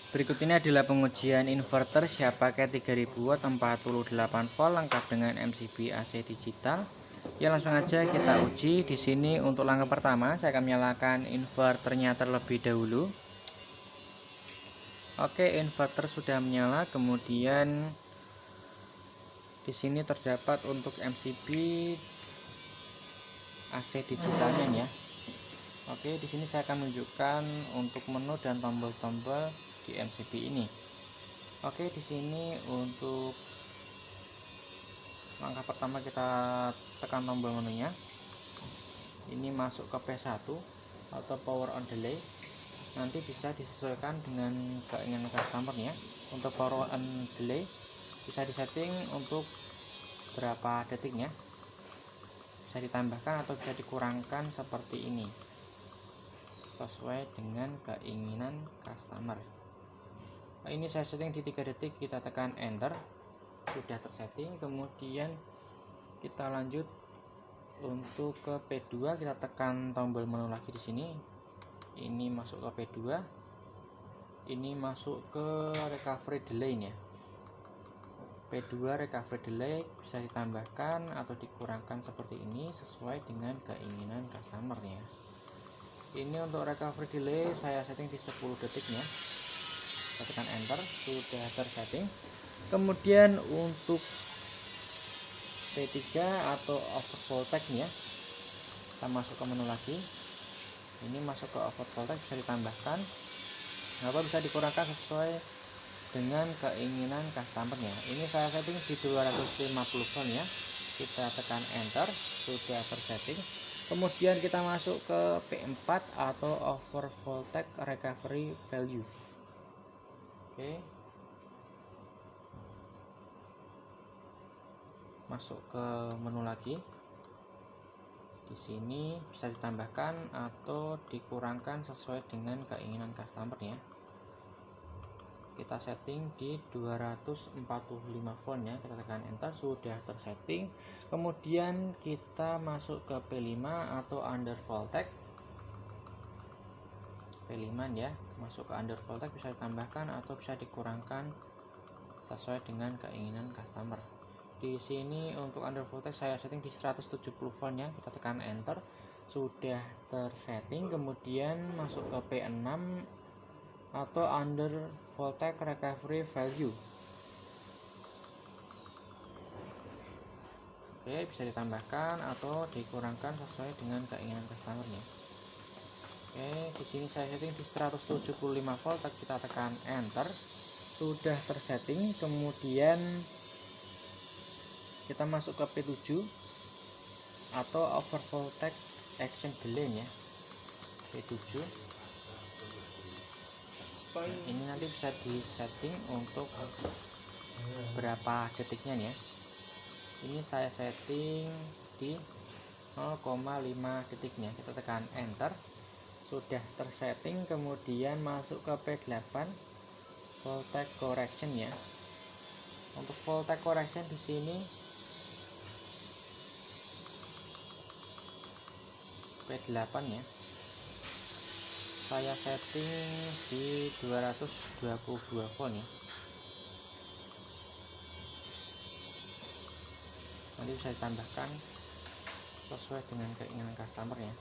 Berikut ini adalah pengujian inverter Siapake 3000 watt 48 volt lengkap dengan MCB AC digital. Ya, langsung aja kita uji. Di sini untuk langkah pertama saya akan menyalakan inverternya terlebih dahulu. Oke, inverter sudah menyala. Kemudian di sini terdapat untuk MCB AC digitalnya ya. Oke, di sini saya akan menunjukkan untuk menu dan tombol-tombol di MCB ini. Oke, di sini untuk langkah pertama kita tekan tombol menunya. Ini masuk ke P1 atau power on delay. Nanti bisa disesuaikan dengan keinginan customer ya. Untuk power on delay bisa disetting untuk berapa detiknya. Bisa ditambahkan atau bisa dikurangkan seperti ini, sesuai dengan keinginan customer. Nah, ini saya setting di 3 detik, kita tekan enter, sudah tersetting. Kemudian kita lanjut untuk ke P2, kita tekan tombol menu lagi di sini. Ini masuk ke P2, ini masuk ke recovery delay ya. P2 recovery delay bisa ditambahkan atau dikurangkan seperti ini sesuai dengan keinginan customer ya. Ini untuk recovery delay saya setting di 10 detiknya. Saya tekan enter, sudah tersetting. Kemudian untuk P3 atau over voltage ya, kita masuk ke menu lagi. Ini masuk ke over voltage, bisa ditambahkan atau bisa dikurangkan sesuai dengan keinginan customernya. Ini saya setting di 250 volt ya. Kita tekan enter, sudah tersetting. Kemudian kita masuk ke P4 atau over voltage recovery value. Oke, masuk ke menu lagi. Di sini bisa ditambahkan atau dikurangkan sesuai dengan keinginan customer ya. Kita setting di 245 volt ya, kita tekan enter, sudah tersetting. Kemudian kita masuk ke P5 atau under voltage. P5 ya, masuk ke under voltage, bisa ditambahkan atau bisa dikurangkan sesuai dengan keinginan customer. Di sini untuk under voltage saya setting di 170 volt ya, kita tekan enter, sudah tersetting. Kemudian masuk ke P6 atau under voltage recovery value. Oke, bisa ditambahkan atau dikurangkan sesuai dengan keinginan customernya. Oke, di sini saya setting di 175 volt, kita tekan enter, sudah tersetting. Kemudian kita masuk ke P7 atau over voltage action delay ya. P7 ini nanti bisa disetting untuk berapa detiknya ya. Ini saya setting di 0,5 detiknya, kita tekan enter, sudah tersetting. Kemudian masuk ke P8 voltage correction ya. Untuk voltage correction di sini P8 ya, saya setting di 222 volt ya. Nanti bisa ditambahkan sesuai dengan keinginan customer ya.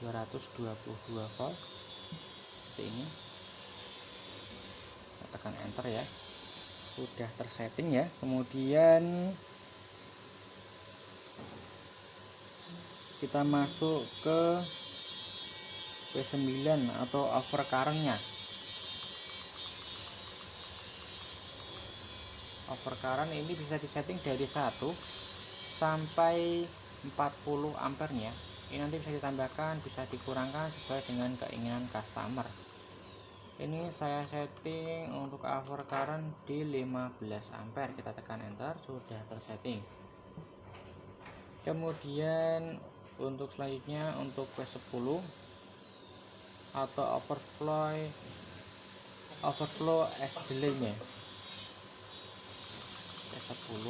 (222 volt) seperti ini. Kita tekan enter ya, sudah tersetting ya. Kemudian kita masuk ke P9 atau over current-nya. Over current ini bisa disetting dari 1 sampai 40 ampere-nya. Ini nanti bisa ditambahkan, bisa dikurangkan sesuai dengan keinginan customer. Ini saya setting untuk over current di 15 ampere, kita tekan enter, sudah tersetting. Kemudian untuk selanjutnya untuk P10 atau overflow overflow as delay-nya P10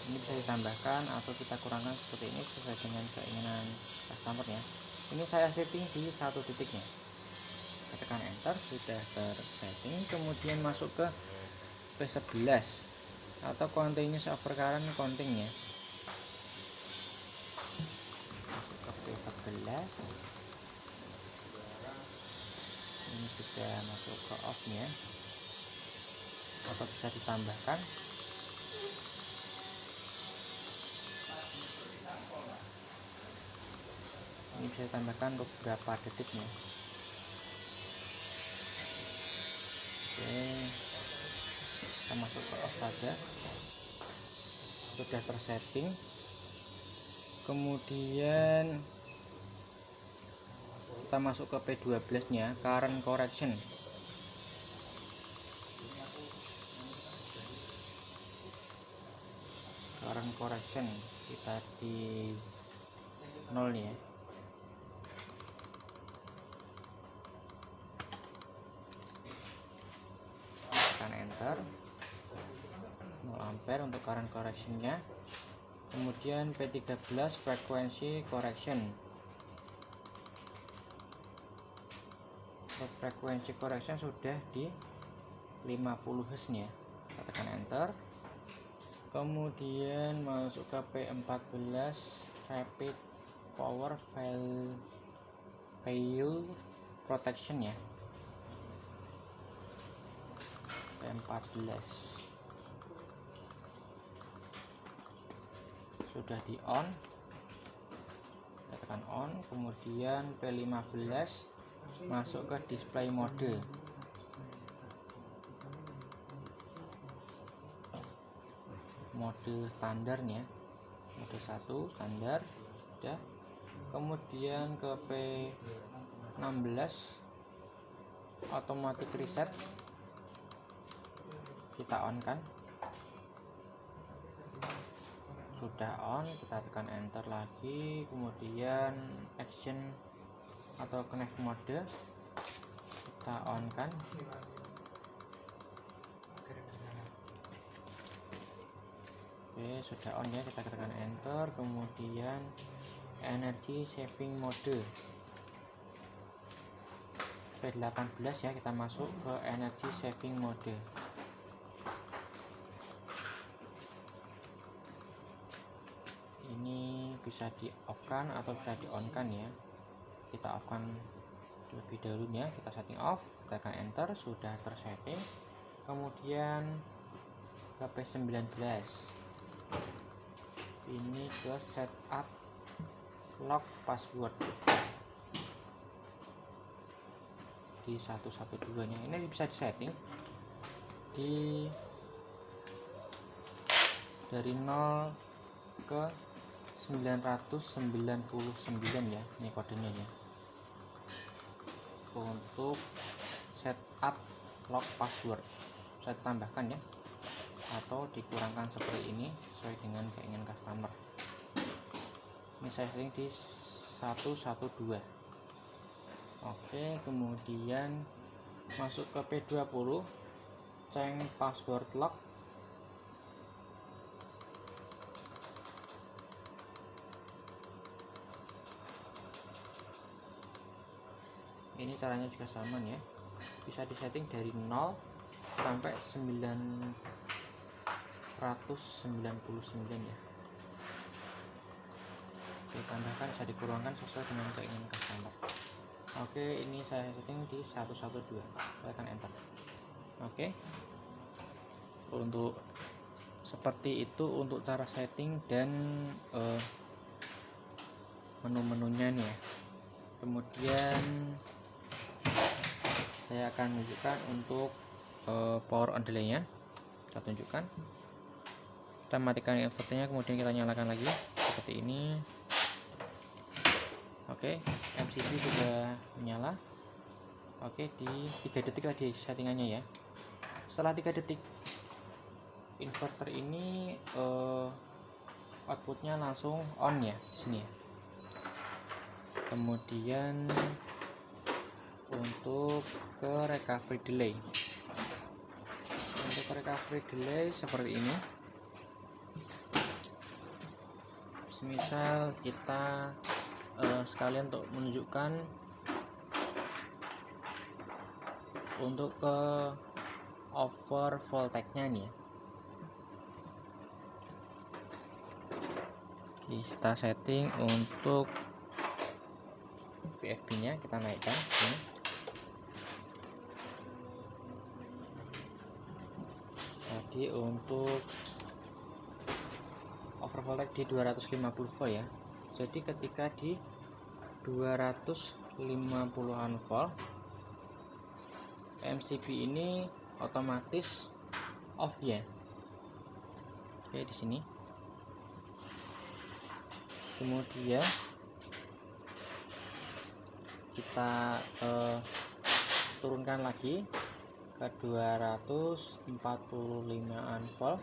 ini bisa ditambahkan atau kita kurangkan seperti ini sesuai dengan keinginan customer ya. Ini saya setting di satu titiknya, tekan enter, sudah tersetting. Kemudian masuk ke P11 atau continuous over current counting ya, masuk ke P11. Ini sudah masuk ke off nya, atau bisa ditambahkan. Ini bisa ditambahkan untuk berapa detiknya. Oke, kita masuk ke off saja, sudah tersetting. Kemudian kita masuk ke P12 nya, current correction. Current correction kita di 0 ya. Tekan enter, 0 ampere untuk current correction-nya. Kemudian P13 frequency correction. Frekuensi correction sudah di 50 Hz nya, kita tekan enter. Kemudian masuk ke P14 rapid power fail protection ya, P14 sudah di on, kita tekan on. Kemudian P15 masuk ke display mode. Mode standarnya, mode 1 standar sudah. Kemudian ke P16 automatic reset, kita on kan, sudah on, kita tekan enter lagi. Kemudian action atau connect mode kita on kan. Oke, sudah on ya, kita tekan enter. Kemudian energy saving mode P18 ya, kita masuk ke energy saving mode. Ini bisa di off kan atau bisa di on kan ya. Kita off kan terlebih dahulu ya, kita setting off, kita tekan enter, sudah tersetting. Kemudian ke P19 ini ke setup lock password di 112 nya. Ini bisa disetting di dari 0 ke 999 ya, ini kodenya ya, untuk setup lock password. Saya tambahkan ya, atau dikurangkan seperti ini sesuai dengan keinginan customer. Ini saya setting di 112. Oke, kemudian masuk ke P20 change password lock. Ini caranya juga sama ya, bisa disetting dari 0 sampai 999 ya. Oke, tambahkan, bisa dikurangkan sesuai dengan keinginan customer. Oke, ini saya setting di 112, tekan enter. Oke, untuk seperti itu untuk cara setting dan menu-menunya nih ya. Kemudian saya akan menunjukkan untuk power on delay nya, kita tunjukkan. Kita matikan inverternya, kemudian kita nyalakan lagi seperti ini. Oke, MCB sudah menyala. Oke, di 3 detik tadi settingannya ya. Setelah 3 detik inverter ini outputnya langsung on ya, sini ya. Kemudian untuk ke recovery delay. Untuk recovery delay seperti ini. Misal kita sekalian untuk menunjukkan untuk ke over voltage-nya nih ya. Oke, kita setting untuk VFB-nya kita naikkan ini. Tadi untuk over voltage di 250 volt ya. Jadi ketika di 250-an volt MCB ini otomatis off ya. Oke, di sini. Kemudian kita turunkan lagi ke 245-an volt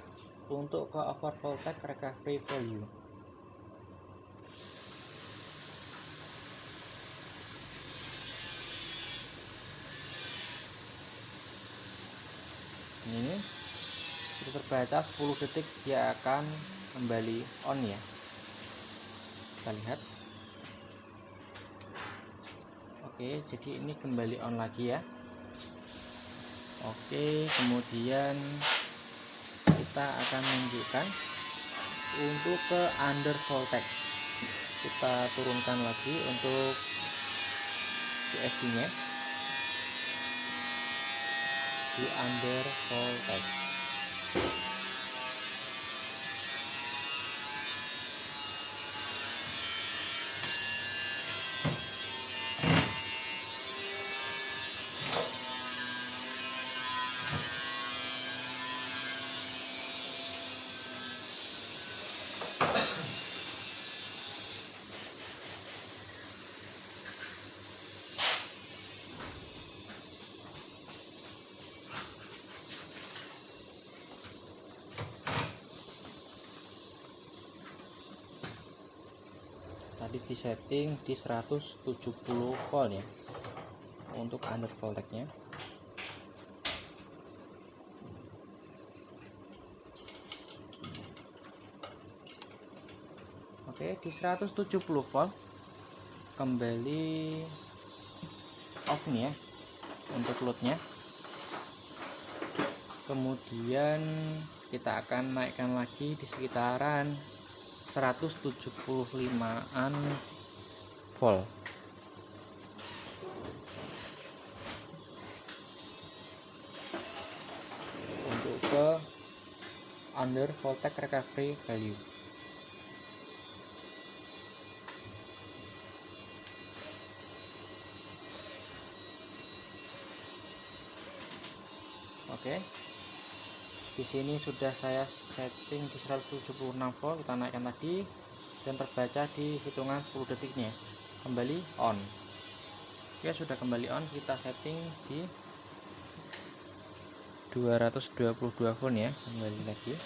untuk ke over voltage recovery value. Ini sudah terbaca 10 detik dia akan kembali on ya. Kita lihat. Oke, jadi ini kembali on lagi ya. Oke, kemudian kita akan menunjukkan untuk ke under voltage. Kita turunkan lagi untuk VFB nya di under voltage. Tadi di setting di 170 volt ya untuk under voltage nya. Oke, di 170 volt kembali off nih ya untuk loadnya. Kemudian kita akan naikkan lagi di sekitaran 175-an volt. Untuk ke under voltage recovery value. Oke. Di sini sudah saya setting di 176 volt, kita naikkan tadi dan terbaca di hitungan 10 detiknya kembali on. Oke, sudah kembali on, kita setting di 222 volt ya, kembali lagi.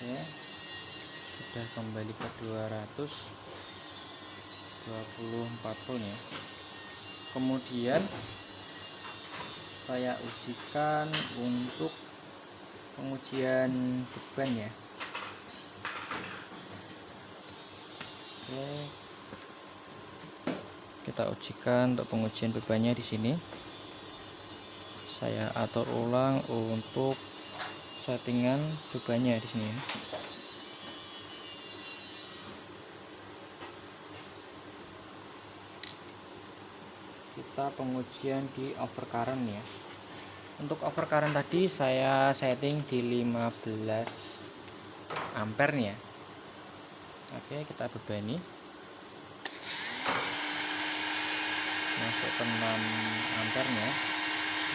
Ya, sudah kembali ke 224 volt ya. Kemudian saya ujikan untuk pengujian beban ya. Oke, kita ujikan untuk pengujian bebannya di sini. Saya atur ulang untuk settingan bebannya di sini. Kita pengujian di overcurrent ya. Untuk overcurrent tadi saya setting di 15 ampere nih ya. Oke, kita bebani. masuk ke 6 ampernya,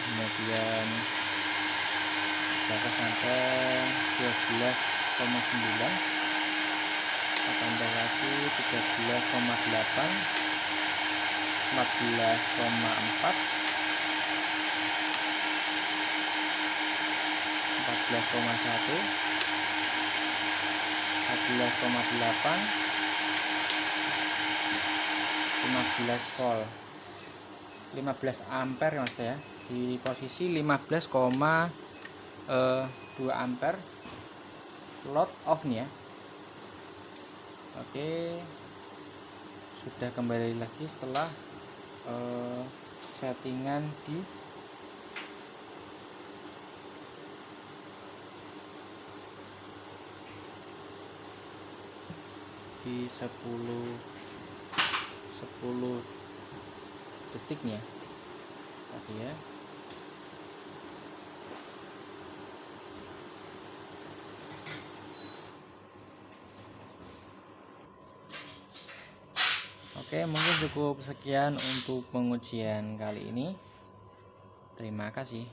kemudian kita sampai 12,9, kita tambah lagi 13,8, 14,4, 14,1, 14,8, 15 volt, 15 ampere mas ya, di posisi 15,2 ampere load off nih ya. Oke, sudah kembali lagi setelah settingan di 10 detik nih ya tadi ya. Oke, mungkin cukup sekian untuk pengujian kali ini. Terima kasih.